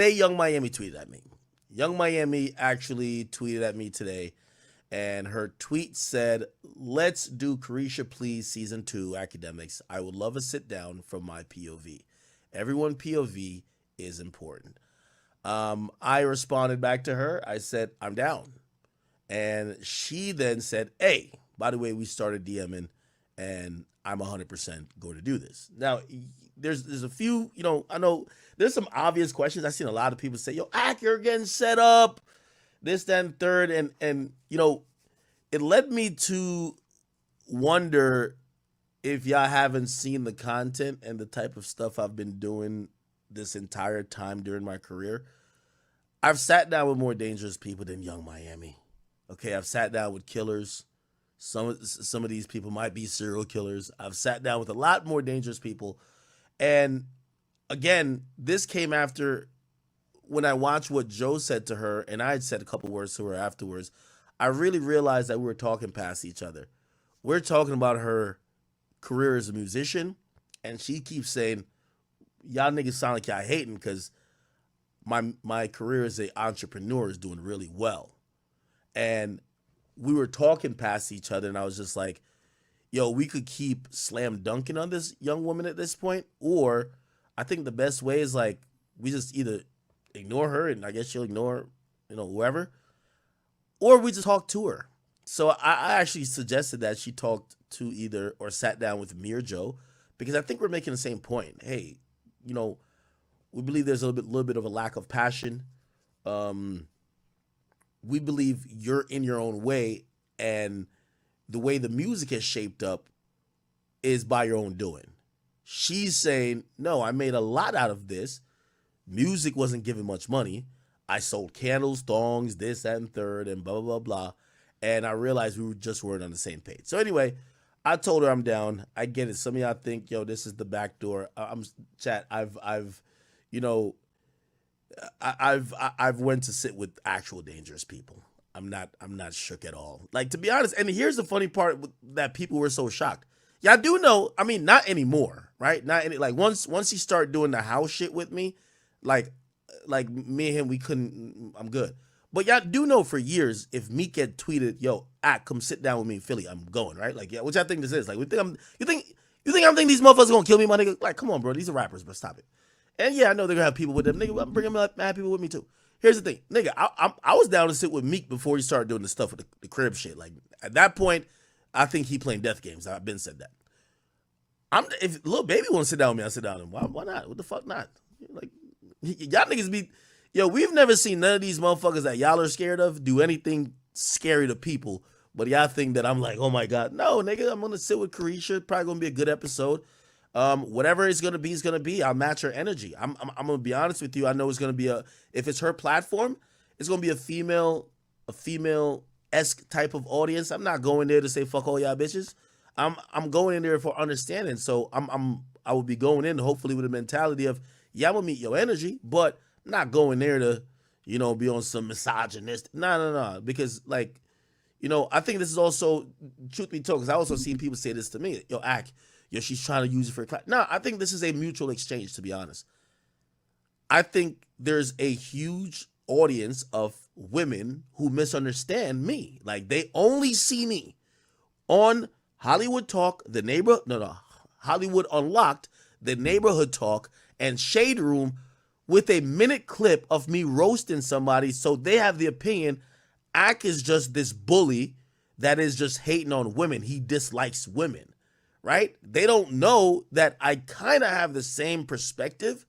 Today, Young Miami tweeted at me. Young Miami actually tweeted at me today, and her tweet said, "Let's do Carisha Please Season 2 Academics. I would love a sit down from my POV. Everyone POV is important." I responded back to her. I said, "I'm down." And she then said, "Hey, by the way, we started DMing, and I'm 100% going to do this." Now, there's a few, I know there's some obvious questions. I've seen a lot of people say, "Yo, Ak, you're getting set up, this, that, and third," and it led me to wonder if y'all haven't seen the content and the type of stuff I've been doing this entire time during my career. I've sat down with more dangerous people than Young Miami. Okay, I've sat down with killers. Some of these people might be serial killers. I've sat down with a lot more dangerous people. And again, this came after when I watched what Joe said to her, and I had said a couple words to her afterwards. I really realized that we were talking past each other. We're talking about her career as a musician, and she keeps saying, "Y'all niggas sound like y'all hating because my career as an entrepreneur is doing really well." And we were talking past each other, and I was just like, "Yo, we could keep slam dunking on this young woman at this point, or I think the best way is like we just either ignore her, and I guess she'll ignore whoever, or we just talk to her." So I actually suggested that she talked to either or sat down with me or Joe, because I think we're making the same point. Hey, you know, we believe there's a little bit of a lack of passion. Um, we believe you're in your own way, and the way the music is shaped up is by your own doing. She's saying, "No, I made a lot out of this. Music wasn't giving much money. I sold candles, thongs, this, that, and third, and blah, blah, blah, blah." And I realized we just weren't on the same page. So anyway, I told her I'm down. I get it. Some of y'all think, "Yo, this is the back door." I'm chat. You know, I've went to sit with actual dangerous people. I'm not shook at all. Like, to be honest, and here's the funny part that people were so shocked. Y'all do know, I mean, not anymore, right? Not any like once he started doing the house shit with me, like me and him, we couldn't. I'm good. But y'all do know for years, if Meek had tweeted, "Yo, come sit down with me in Philly," I'm going, right? Like, yeah, which I think this is. Like, you think I'm thinking these motherfuckers gonna kill me, my nigga? Like, come on, bro. These are rappers, but stop it. And yeah, I know they're gonna have people with them. Nigga, I'm bringing mad people with me too. Here's the thing, nigga. I was down to sit with Meek before he started doing the stuff with the crib shit. Like, at that point, I think he playing death games. I've been said that. If little baby want to sit down with me, I sit down with him. Why not? What the fuck not? Like, y'all niggas be, yo, we've never seen none of these motherfuckers that y'all are scared of do anything scary to people. But y'all think that I'm like, "Oh my God." No, nigga, I'm gonna sit with Carisha. Probably gonna be a good episode. Whatever it's gonna be is gonna be. I'll match her energy. I'm gonna be honest with you. I know it's gonna be if it's her platform, it's gonna be a female esque type of audience. I'm not going there to say fuck all y'all bitches. I'm going in there for understanding. So I will be going in hopefully with a mentality of, yeah, I'm gonna meet your energy, but I'm not going there to, be on some misogynist. No. Because like, I think this is also, truth be told, because I also seen people say this to me. "Yo, Ak, yo, she's trying to use it for class." No, I think this is a mutual exchange, to be honest. I think there's a huge audience of women who misunderstand me. Like, they only see me on Hollywood Talk, Hollywood Unlocked, the Neighborhood Talk, and Shade Room with a minute clip of me roasting somebody, so they have the opinion Ak is just this bully that is just hating on women. He dislikes women, right? They don't know that I kind of have the same perspective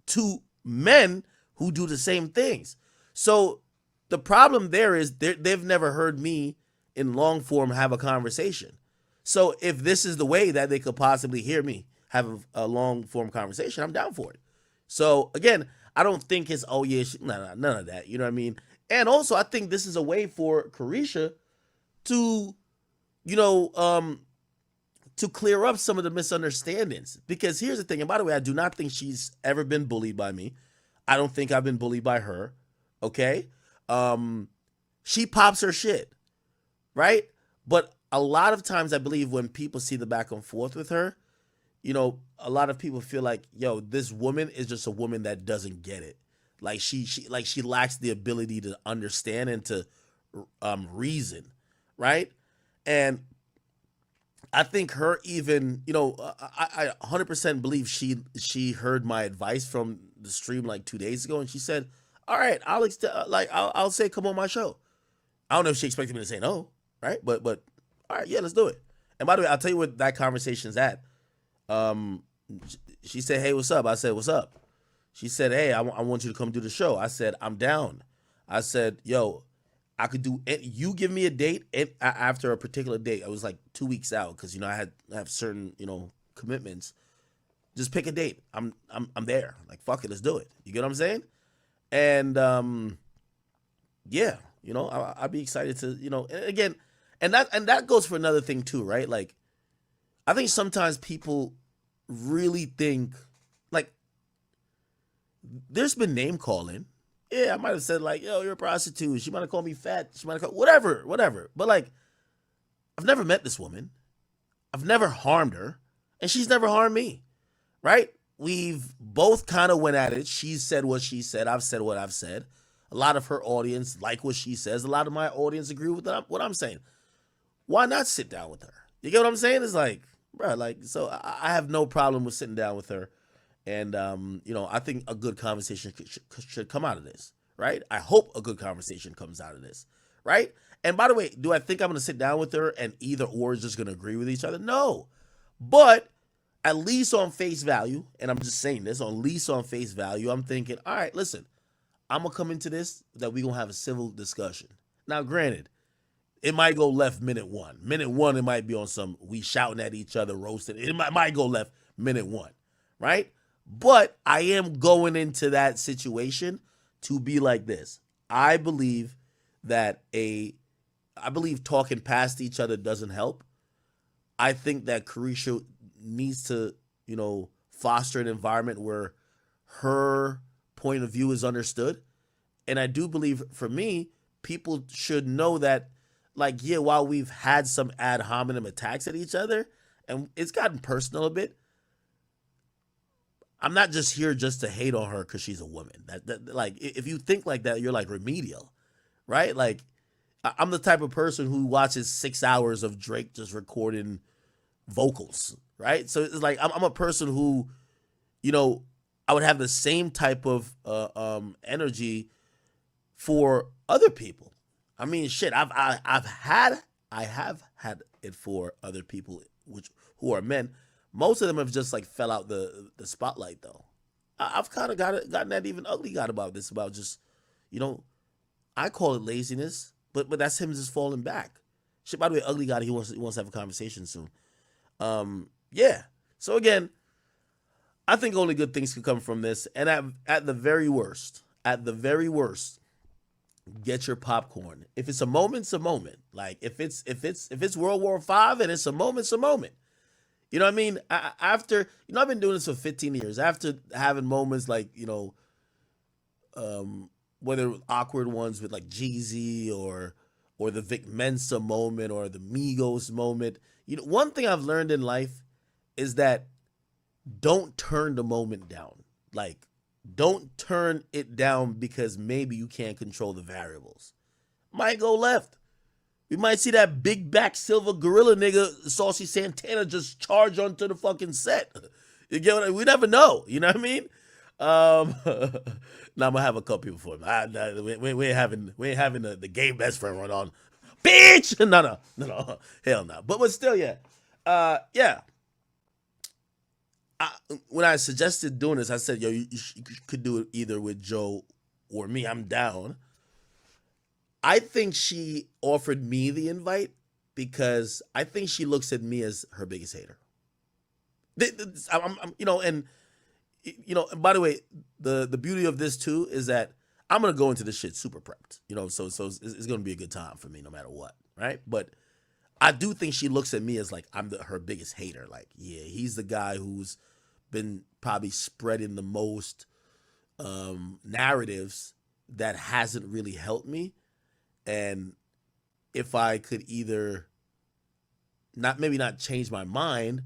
to men who do the same things. So the problem there is they've never heard me in long form have a conversation. So if this is the way that they could possibly hear me have a long form conversation, I'm down for it. So again, I don't think it's, "Oh yeah, none of that." You know what I mean? And also, I think this is a way for Carisha to, you know, um, to clear up some of the misunderstandings. Because here's the thing, and by the way, I do not think she's ever been bullied by me. I don't think I've been bullied by her. Okay? Um, she pops her shit, right? But a lot of times I believe when people see the back and forth with her, a lot of people feel like, yo, this woman is just a woman that doesn't get it. Like she lacks the ability to understand and to reason, right? And I think her even, I 100% believe she heard my advice from the stream like 2 days ago, and she said, "All right, I'll say come on my show." I don't know if she expected me to say no, right? But all right, yeah, let's do it. And by the way, I'll tell you what that conversation's at. Um, she said, "Hey, what's up?" I said, "What's up?" She said, "Hey, I want you to come do the show." I said, "I'm down." I said, "Yo, I could do it. You give me a date after a particular date." I was like 2 weeks out because I have certain commitments. Just pick a date. I'm there. Like fuck it, let's do it. You get what I'm saying? And yeah, I'd be excited to and again, and that goes for another thing too, right? Like I think sometimes people really think like there's been name calling. Yeah, I might have said like, "Yo, you're a prostitute." She might have called me fat. She might have called whatever. But like, I've never met this woman. I've never harmed her, and she's never harmed me. Right? We've both kind of went at it. She said what she said. I've said what I've said. A lot of her audience like what she says. A lot of my audience agree with what I'm saying. Why not sit down with her? You get what I'm saying? It's like, bro, like, so I have no problem with sitting down with her. And, I think a good conversation should come out of this, right? I hope a good conversation comes out of this, right? And by the way, do I think I'm going to sit down with her and either or is just going to agree with each other? No. But at least on face value, and I'm just saying this, at least on face value, I'm thinking, all right, listen, I'm going to come into this that we're going to have a civil discussion. Now, granted, it might go left minute one. Minute one, it might be on some we shouting at each other, roasting. It might go left minute one, right? But I am going into that situation to be like this. I believe talking past each other doesn't help. I think that Carisha needs to, foster an environment where her point of view is understood. And I do believe for me, people should know that, like, yeah, while we've had some ad hominem attacks at each other, and it's gotten personal a bit, I'm not just here just to hate on her because she's a woman. That like, if you think like that, you're like remedial, right? Like, I'm the type of person who watches 6 hours of Drake just recording vocals, right? So it's like I'm a person who, I would have the same type of energy for other people. I mean, shit, I have had it for other people who are men. Most of them have just like fell out the spotlight though. I've kind of gotten that even ugly got about this, about just, I call it laziness, but that's him just falling back. Shit, by the way, ugly God, he wants to have a conversation soon. Yeah. So again, I think only good things can come from this. And at the very worst, get your popcorn. If it's a moment, it's a moment. Like if it's World War V and it's a moment, it's a moment. You know what I mean? After, I've been doing this for 15 years. After having moments like, whether awkward ones with like Jeezy or the Vic Mensa moment or the Migos moment. One thing I've learned in life is that don't turn the moment down. Like, don't turn it down because maybe you can't control the variables. Might go left. We might see that big back silver gorilla nigga, Saucy Santana, just charge onto the fucking set. You get what I mean? We never know. You know what I mean? Now I'm gonna have a couple people for him. We ain't having the gay best friend run on. Bitch! No. Hell no. But still, yeah. Yeah. When I suggested doing this, I said, yo, you could do it either with Joe or me. I'm down. I think she offered me the invite because I think she looks at me as her biggest hater. And by the way, the beauty of this too is that I'm gonna go into this shit super prepped. So it's gonna be a good time for me no matter what, right? But I do think she looks at me as like I'm her biggest hater. Like, yeah, he's the guy who's been probably spreading the most narratives that hasn't really helped me. And if I could either maybe not change my mind,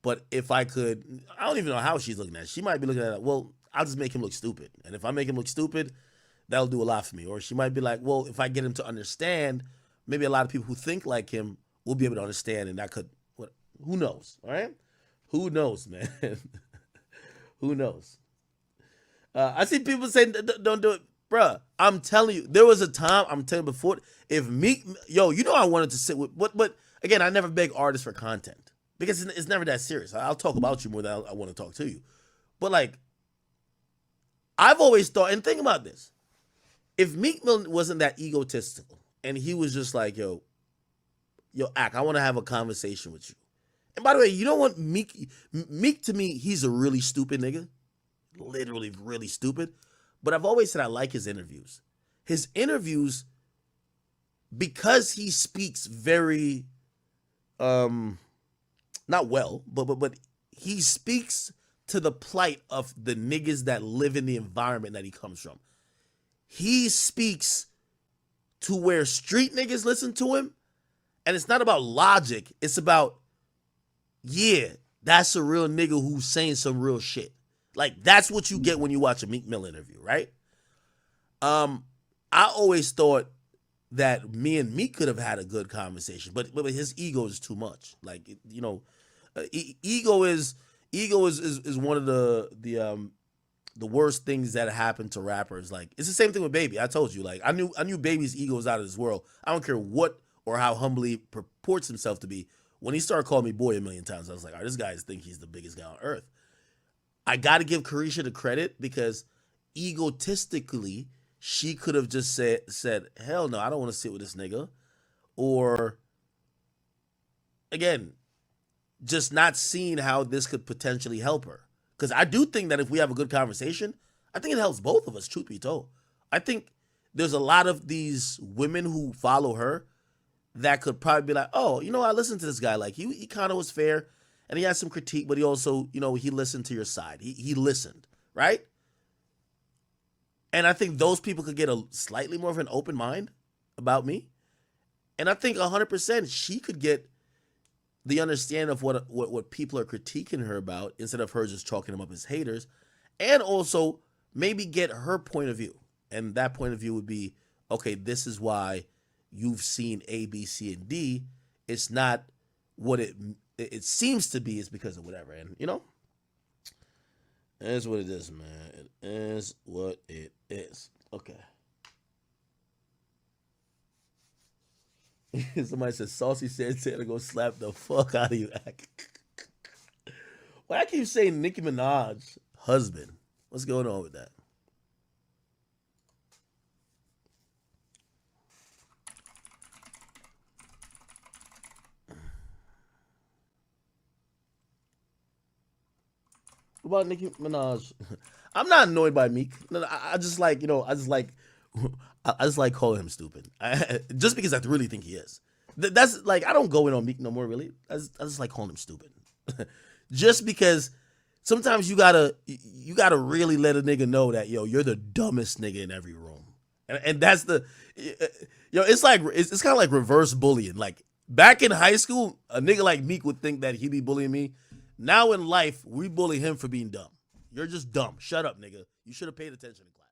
But if I could, I don't even know how she's looking at it. She might be looking at it, well, I'll just make him look stupid. And if I make him look stupid, that'll do a lot for me. Or she might be like, well, if I get him to understand, maybe a lot of people who think like him will be able to understand, and that could, what? Who knows? All right, who knows, man? Who knows? I see people saying, Don't do it, bruh. I'm telling you, there was a time. I'm telling you before, if Meek, yo, you know, I wanted to sit with, but again, I never beg artists for content because it's never that serious. I'll talk about you more than I want to talk to you. But like, I've always thought, and think about this: if Meek Mill wasn't that egotistical, and he was just like, yo, Ak, I want to have a conversation with you. And by the way, you know what, Meek to me, he's a really stupid nigga, literally really stupid. But I've always said I like his interviews. His interviews, because he speaks very, not well, but he speaks to the plight of the niggas that live in the environment that he comes from. He speaks to where street niggas listen to him, and it's not about logic. It's about, yeah, that's a real nigga who's saying some real shit. Like, that's what you get when you watch a Meek Mill interview, right? I always thought that me and Meek could have had a good conversation, but his ego is too much. Like, you know, ego is one of the worst things that happen to rappers. Like, it's the same thing with Baby. I told you, like, I knew Baby's ego was out of this world. I don't care what or how humble he purports himself to be. When he started calling me boy a million times, I was like, all right, this guy think he's the biggest guy on earth. I got to give Carisha the credit because egotistically, she could have just said, hell no, I don't want to sit with this nigga. Or, again, just not seeing how this could potentially help her. Because I do think that if we have a good conversation, I think it helps both of us, truth be told. I think there's a lot of these women who follow her that could probably be like, oh, you know, I listened to this guy. Like, he kind of was fair, and he had some critique, but he also, you know, he listened to your side. He listened, right? And I think those people could get a slightly more of an open mind about me. And I think 100% she could get the understanding of what people are critiquing her about instead of her just chalking them up as haters. And also maybe get her point of view. And that point of view would be, okay, this is why you've seen A, B, C, and D. It's not what it seems to be. It's because of whatever. And, you know, it is what it is, man. It is what it is. Okay. Somebody says, Saucy said Santa go slap the fuck out of you. Why I keep saying Nicki Minaj husband? What's going on with that? What about Nicki Minaj? I'm not annoyed by Meek. No, I just like, you know, I just like calling him stupid. Just because I really think he is. That's like, I don't go in on Meek no more, really. I just like calling him stupid. Just because sometimes you gotta really let a nigga know that, yo, you're the dumbest nigga in every room. And that's it's like, it's kind of like reverse bullying. Like, back in high school, a nigga like Meek would think that he be bullying me. Now in life, we bully him for being dumb. You're just dumb. Shut up, nigga. You should have paid attention in class.